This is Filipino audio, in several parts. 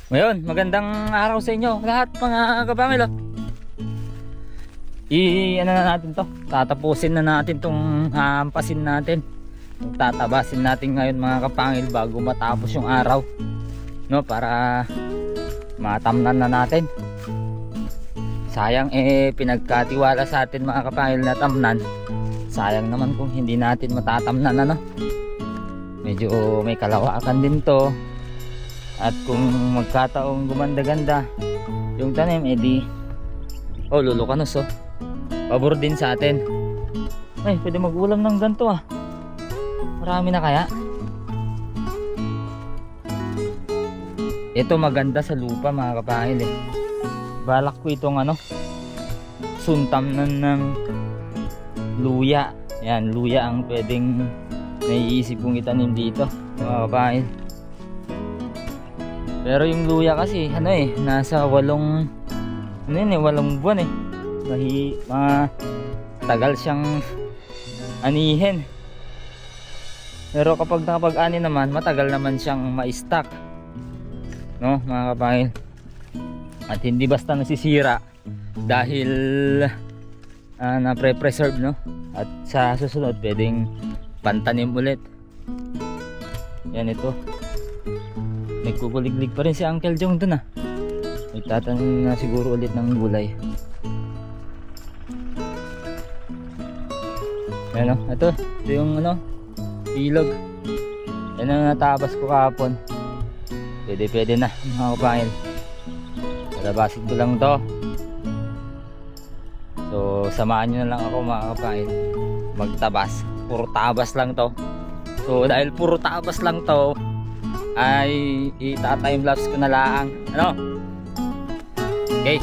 Ngayon, magandang araw sa inyo lahat mga kabangil. Ano na natin to, tatapusin na natin tong hampasin natin. Tatabasin natin ngayon mga kapangil bago matapos yung araw, no, para matamnan na natin. Sayang pinagkatiwala sa atin mga kapangil na tamnan. Sayang naman kung hindi natin matatamnan, ano. Medyo may kalawakan din to. At kung magkataong gumanda-ganda yung tanim, edi lulukanos, pabor din sa atin. Ay, pwede mag-ulam ng ganito ah. Marami na kaya. Ito maganda sa lupa mga kapangil Balak ko itong suntam ng luya. Yan, luya ang pwedeng naiisip kong itanim dito mga kapangil. Pero yung luya kasi nasa 8 buwan tagal siyang anihin. Pero kapag nakapag-ani naman, matagal naman siyang ma-stock, no mga kapangil. At hindi basta nasisira dahil na-preserve, no. At sa susunod pwedeng pantanim ulit. Yan, ito nagkukuliglig pa rin si Uncle Jong dun Nagtatanim na siguro ulit ng gulay. Ayan ito yung ilog. Yan ang natabas ko kahapon. Pwede na mga kapangil. Palabasin ko lang to. So samahan nyo na lang ako mga kapangil magtabas. Puro tabas lang to. So dahil puro tabas lang to, ay ita-time lapse ko na lang. Okay.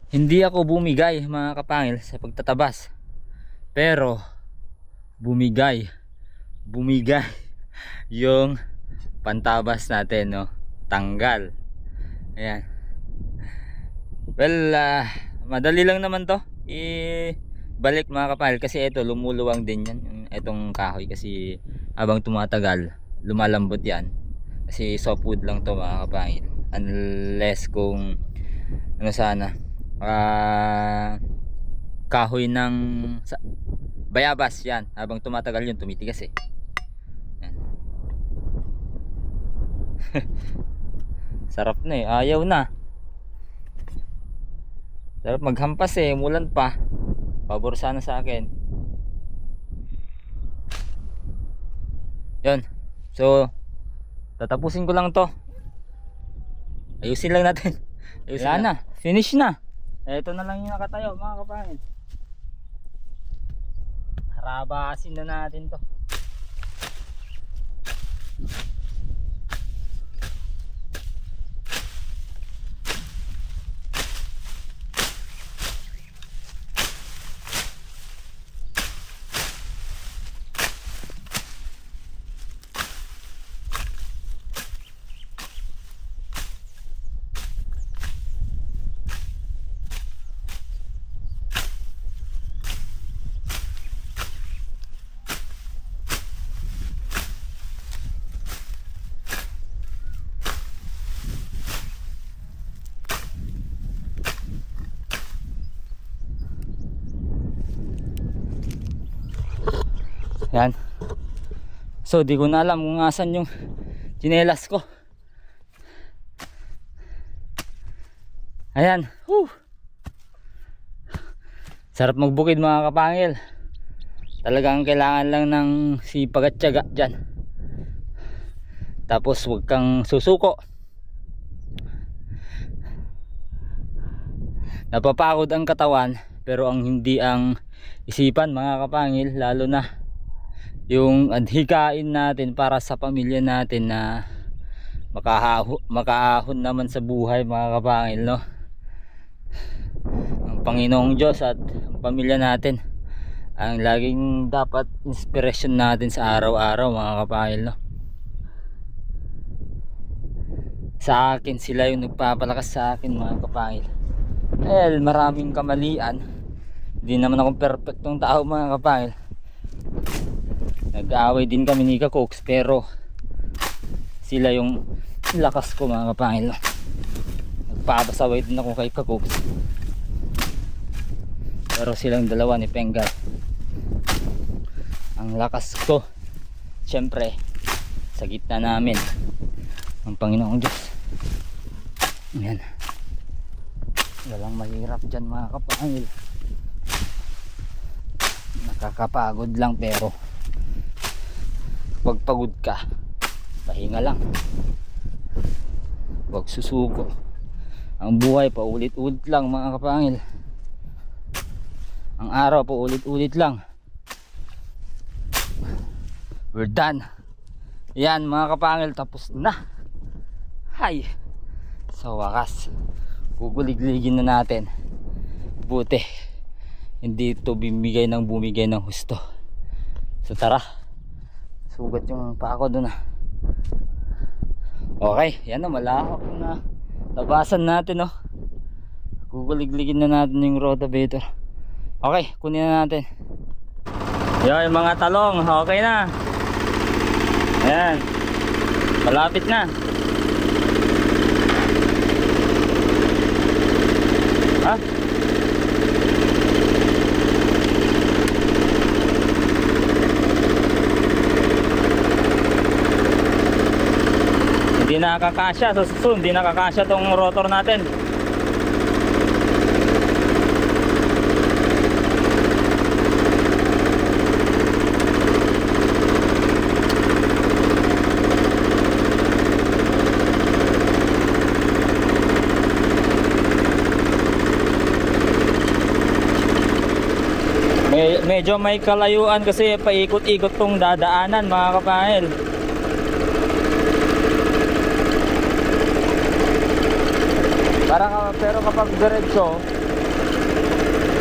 Hindi ako bumigay mga kapangil sa pagtatabas, pero bumigay yung pantabas natin, no, tanggal. Ayan. Well, madali lang naman to balik mga kapangil, kasi ito lumuluwang din yan, itong kahoy, kasi habang tumatagal lumalambot yan, kasi softwood lang to mga kapangil, unless kung sana kahoy ng bayabas, yan habang tumatagal yun tumitigas Sarap na eh, ayaw na. Sarap maghampas eh, mulan pa. Pabor sana sa akin. Yun. So, tatapusin ko lang to. Ayusin lang natin. Ayusin na. Finish na. Ito na lang yung nakatayo mga kapangil. Harabasin na natin to. Yan. So di ko na alam kung asan yung tsinelas ko. Ayan. Sarap magbukid mga kapangil. Talagang kailangan lang ng sipag at tiyaga dyan. Tapos huwag kang susuko. Napapagod ang katawan pero ang hindi ang isipan mga kapangil, lalo na yung adhikain natin para sa pamilya natin na makaahon naman sa buhay mga kapangil, no? Ang Panginoong Diyos at ang pamilya natin ang laging dapat inspirasyon natin sa araw-araw mga kapangil, no? Sa akin sila yung nagpapalakas sa akin mga kapangil. Maraming kamalian, hindi naman ako perfectong tao mga kapangil. Nag-aaway din kami ni Kakoks pero sila yung lakas ko mga kapangil. Nagpapasaway din ako kay Kakoks pero silang dalawa ni Penggal ang lakas ko. Siyempre sa gitna namin ang Panginoong Diyos. Ayan. Walang mahirap dyan mga kapangil. Nakakapagod lang pero wag pagod ka, pahinga lang, wag susuko. Ang buhay pa ulit-ulit lang mga kapangil. Ang araw pa ulit-ulit lang. We're done. Yan mga kapangil, tapos na. Hay, sa wakas guguligligin na natin. Buti hindi ito bumigay ng husto. So tara, sugat yung pa ako dun ah. Okay, yan na, malahok na tabasan natin, no? Guguligligin na natin yung rotavator. Okay, kunin na natin. Yan yung mga talong, okay na. Ayan, malapit na. Ha? Hindi nakakasya sa susunod, hindi nakakasya tong rotor natin. Medyo may kalayuan kasi paikot-ikot tong dadaanan mga kapahil. Pero kapag diretso,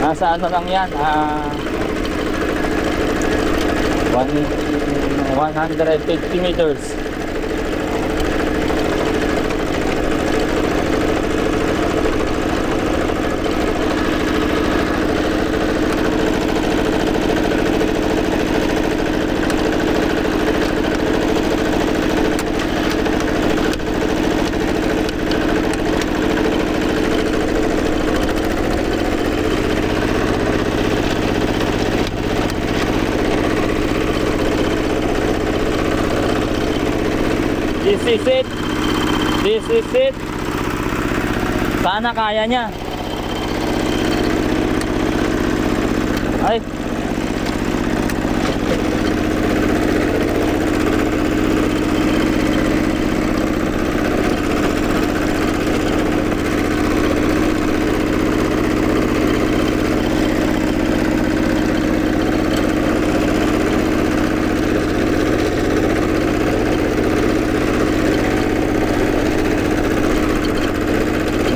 nasa ano lang yan, 150 meters. This is it. This is it. Sana kaya niya. Ay.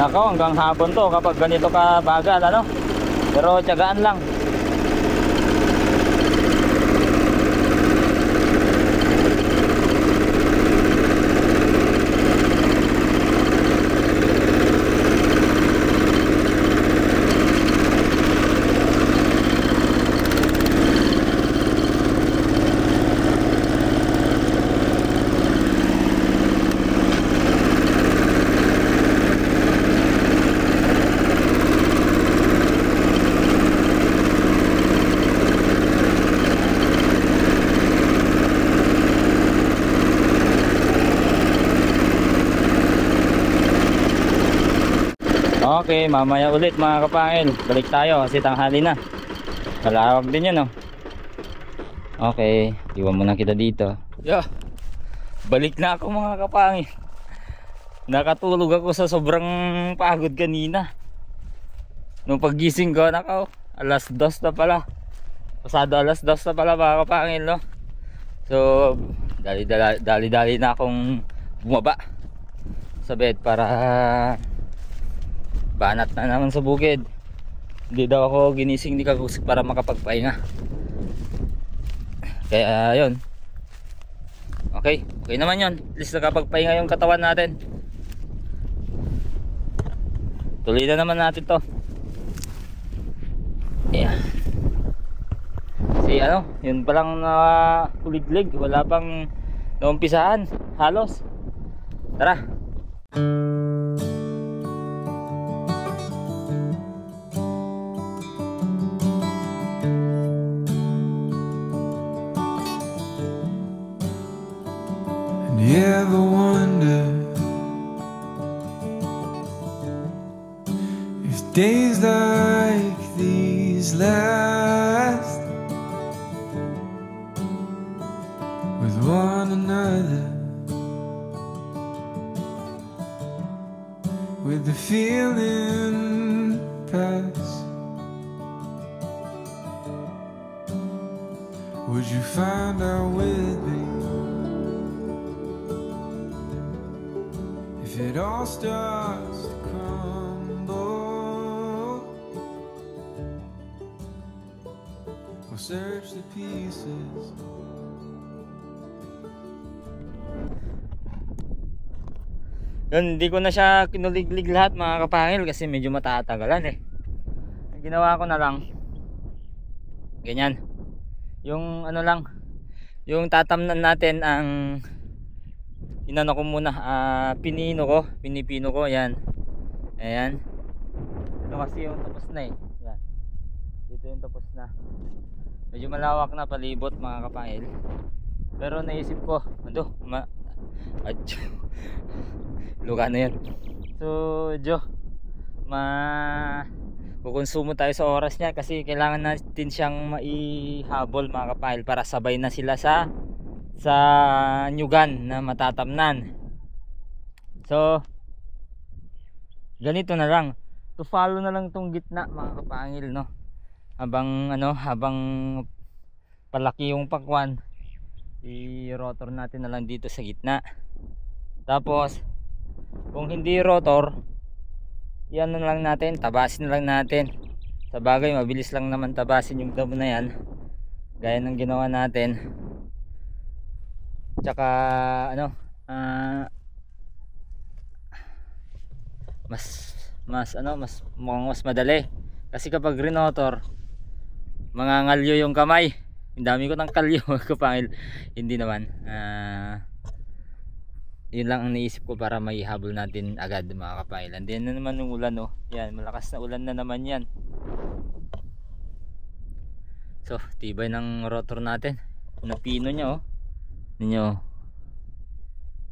Nako, hanggang hapon to kapag ganito ka bagal, ano? Pero tiyagaan lang. Okay, mamaya ulit mga kapangil. Balik tayo kasi tanghali na. Malawak din yun, oh. Okay, iwan muna kita dito. Yeah. Balik na ako mga kapangil. Nakatulog ako sa sobrang pagod kanina. Nung paggising ko, nako, alas 2 na pala. Pasado alas 2 na pala mga kapangil, no? So, dali-dali na akong bumaba sa bed para banat na naman sa bukid. Hindi daw ako ginising ni Kakusik para makapagpahinga. Kaya yun. Okay naman yun. At least nakapagpahinga yung katawan natin. Tuloy na naman natin to. Yeah. Si ano, yun palang kuliglig. Wala pang naumpisahan halos. Tara. You ever wonder if days like these last with one another, with the feeling pass? Would you find out with me if it all starts to crumble? We'll search the pieces. Yun, hindi ko na siya kinuliglig lahat mga kapangil kasi medyo matatagalan eh. Ang ginawa ko na lang ganyan, yung ano lang, yung tatamnan natin ang inano ko muna, pinipino ko yan. Ayan, ito kasi yung tapos na eh. Yan, dito yung tapos na, medyo malawak na palibot mga kapangil. Pero naisip ko luga na yan. So kukonsumo tayo sa oras niya kasi kailangan natin siyang maihabol mga kapangil para sabay na sila sa nyugan na matatamnan. So ganito na lang, to follow na lang tong gitna mga kapangil, no? Habang palaki yung pakwan, i-rotor natin na lang dito sa gitna. Tapos kung hindi rotor, yan na lang natin, tabasin na lang natin. Sa bagay mabilis lang naman tabasin yung damo na yan, gaya ng ginawa natin. Tsaka mukhang mas madali kasi kapag rinotor mangangalyo yung kamay. Ang dami ko ng kalyo kapangil. Hindi naman, yun lang ang naisip ko para maihabol natin agad mga kapangil. And then na naman yung ulan, no? Yan, malakas na ulan na naman yan. So tibay ng rotor natin, napino nya, oh ninyo.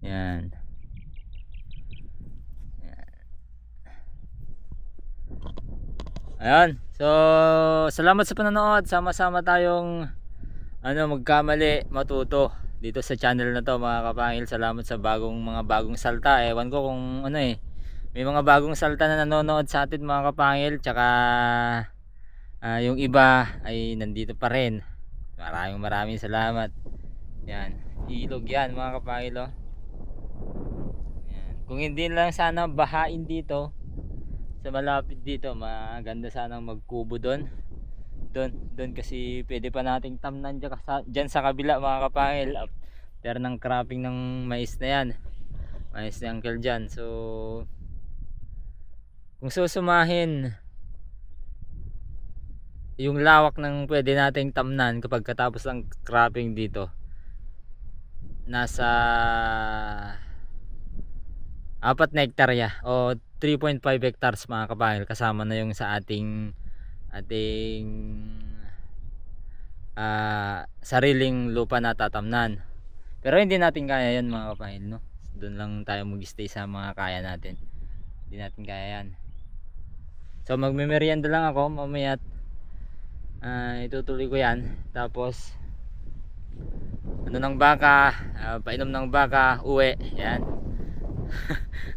Yan, Ayan. So, salamat sa panonood. Sama-sama tayong magkamali, matuto dito sa channel na to mga kapangil. Salamat sa mga bagong salta. Ewan ko kung may mga bagong salta na nanonood sa atin mga kapangil. Tsaka yung iba ay nandito pa rin. Maraming salamat. Yan. Ilog yan mga kapangil, oh. Yan. Kung hindi lang sana bahain dito sa malapit dito, maganda sanang magkubo doon kasi pwede pa nating tamnan dyan sa kabila mga kapangil, after ng cropping ng mais na yan, mais ni uncle dyan. So kung susumahin yung lawak ng pwede nating tamnan kapag katapos ng cropping dito, nasa 4 na hektarya o 3.5 hectares mga kapangil, kasama na yung sa ating sariling lupa na tatamnan. Pero hindi natin kaya yan mga kapangil, no? Doon lang tayo mag-stay sa mga kaya natin. Hindi natin kaya yan. So magme-merienda lang ako mamaya, itutuloy ko yan. Tapos ng baka, painom ng baka, uwi. Yan.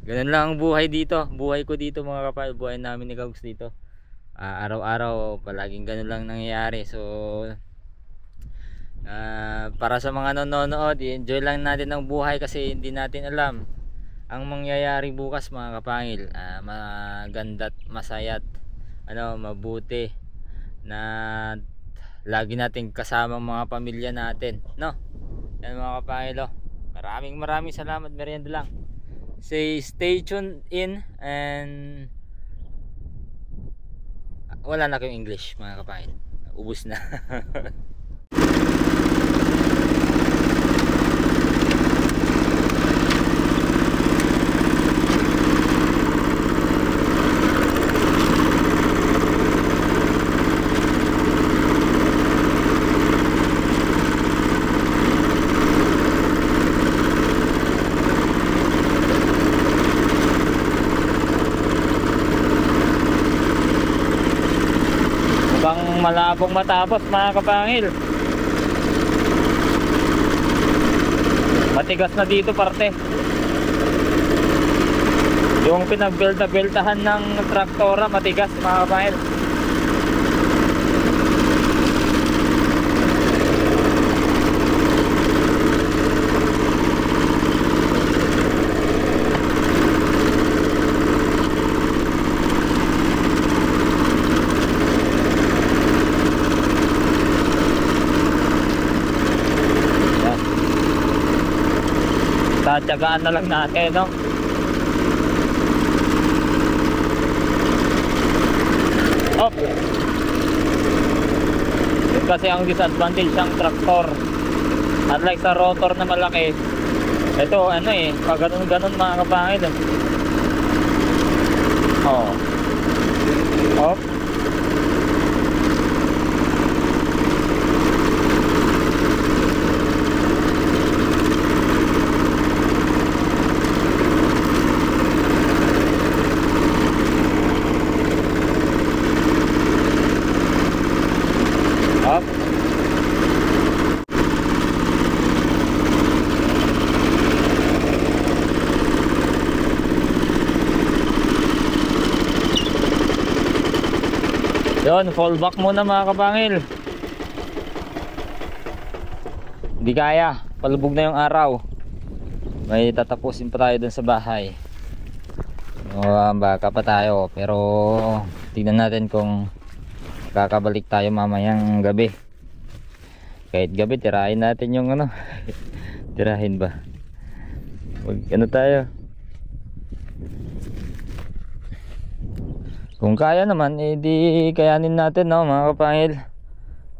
Ganun lang ang buhay dito. Buhay ko dito mga kapal. Buhay namin ni Kaugs dito. Araw-araw palaging ganun lang nangyayari. So para sa mga nanonood, enjoy lang natin ang buhay kasi hindi natin alam ang mangyayari bukas mga kapangil. Maganda't masaya't mabuti na lagi nating kasama ang mga pamilya natin, no? Yan mga kapangil, oh. Maraming salamat. Merienda lang. Stay tuned in, and wala na kayong English mga kapangil, ubos na. Malabong matapos mga kapangil. Matigas na dito parte. Yung pinagbelta-beltahan ng traktora matigas mga kapangil. Tatyagaan na lang natin, no? Op! Yun kasi ang disadvantage ng traktor. Unlike sa rotor na malaki, ito pag ganun mga kapangil, oh. Op! Yun, fall back muna mga kapangil. Hindi kaya, palubog na yung araw. May tatapusin pa tayo dun sa bahay. Baka pa tayo, pero tingnan natin kung kakabalik tayo mamayang gabi. Kahit gabi, tirahin natin yung tirahin ba? Tayo. Kung kaya naman, di kayanin natin, no mga kapangil.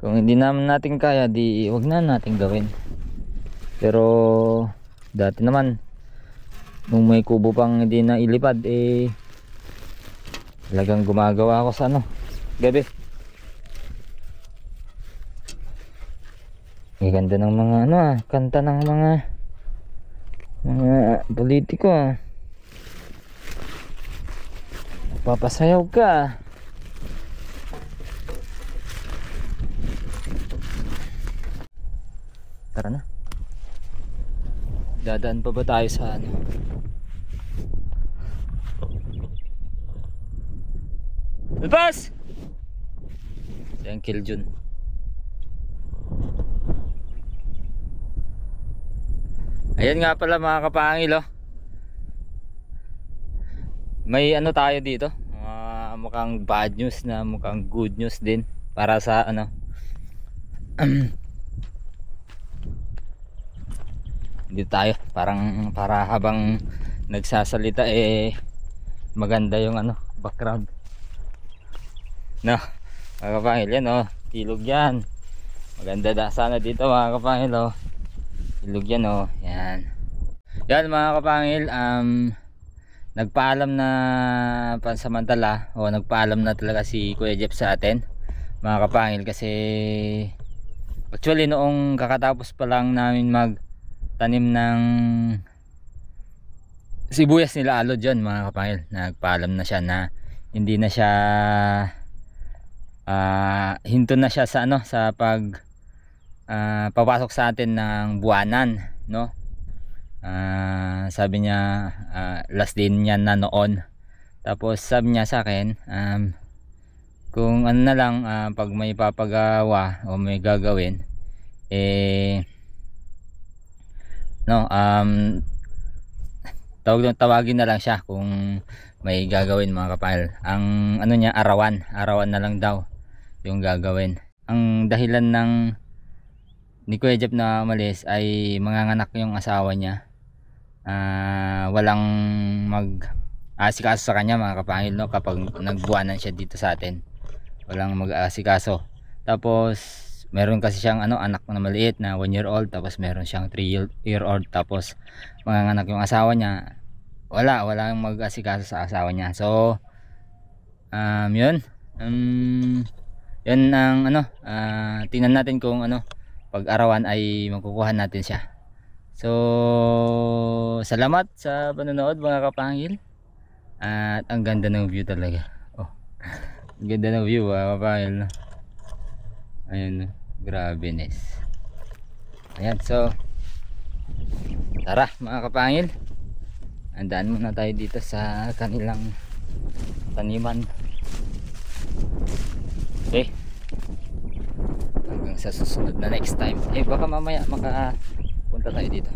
Kung hindi naman natin kaya, di wag na natin gawin. Pero dati naman, nung may kubo pang hindi na ilipad, talagang gumagawa ako sa gabi. Ang ganda ng mga kanta ng mga politiko. Papasayaw ka. Tara na. Dadaan pa ba tayo sa ano? Labas! Si Uncle Jun. Ayan nga pala mga kapangil, oh. May ano tayo dito, mukhang bad news na mukhang good news din para sa ano. Dito tayo, para habang nagsasalita maganda yung ano, background. No, mga kapangil, yan oh, ilog yan. Maganda sana dito mga kapangil, oh. Ilog yan oh, yan. Yan mga kapangil, nagpaalam na pansamantala o nagpaalam na talaga si Kuya Jeff sa atin mga kapangil, kasi actually noong kakatapos pa lang namin magtanim ng sibuyas nila Alod dyan mga kapangil, nagpaalam na siya na hindi na siya hinto na siya sa ano, sa papasok sa atin ng buwanan, no. Sabi niya last day niya na noon. Tapos sabi niya sa akin kung ano na lang, pag may papagawa o may gagawin no, tawagin na lang siya kung may gagawin mga kapal. Ang ano niya, arawan na lang daw yung gagawin. Ang dahilan ng ni Kuya Jeff na umalis ay manganganak yung asawa niya. Walang mag-asikaso sa kanya mga kapangil, no, kapag nagbuwanan siya dito sa atin. Walang mag-asikaso. Tapos meron kasi siyang ano, anak na maliit na 1 year old, tapos meron siyang 3 year old, tapos manganganak yung asawa niya. Walang mag-asikaso sa asawa niya. So yun ang ano, tingnan natin kung ano, pag arawan ay makukuha natin siya. So salamat sa panonood mga kapangil, at ang ganda ng view talaga. Oh, ang ganda ng view mga kapangil, no? Ayun, grabe nice. Ayan, so tara mga kapangil, andaan muna tayo dito sa kanilang taniman. Okay, hanggang sa susunod na next time. Baka mamaya makapunta tayo dito.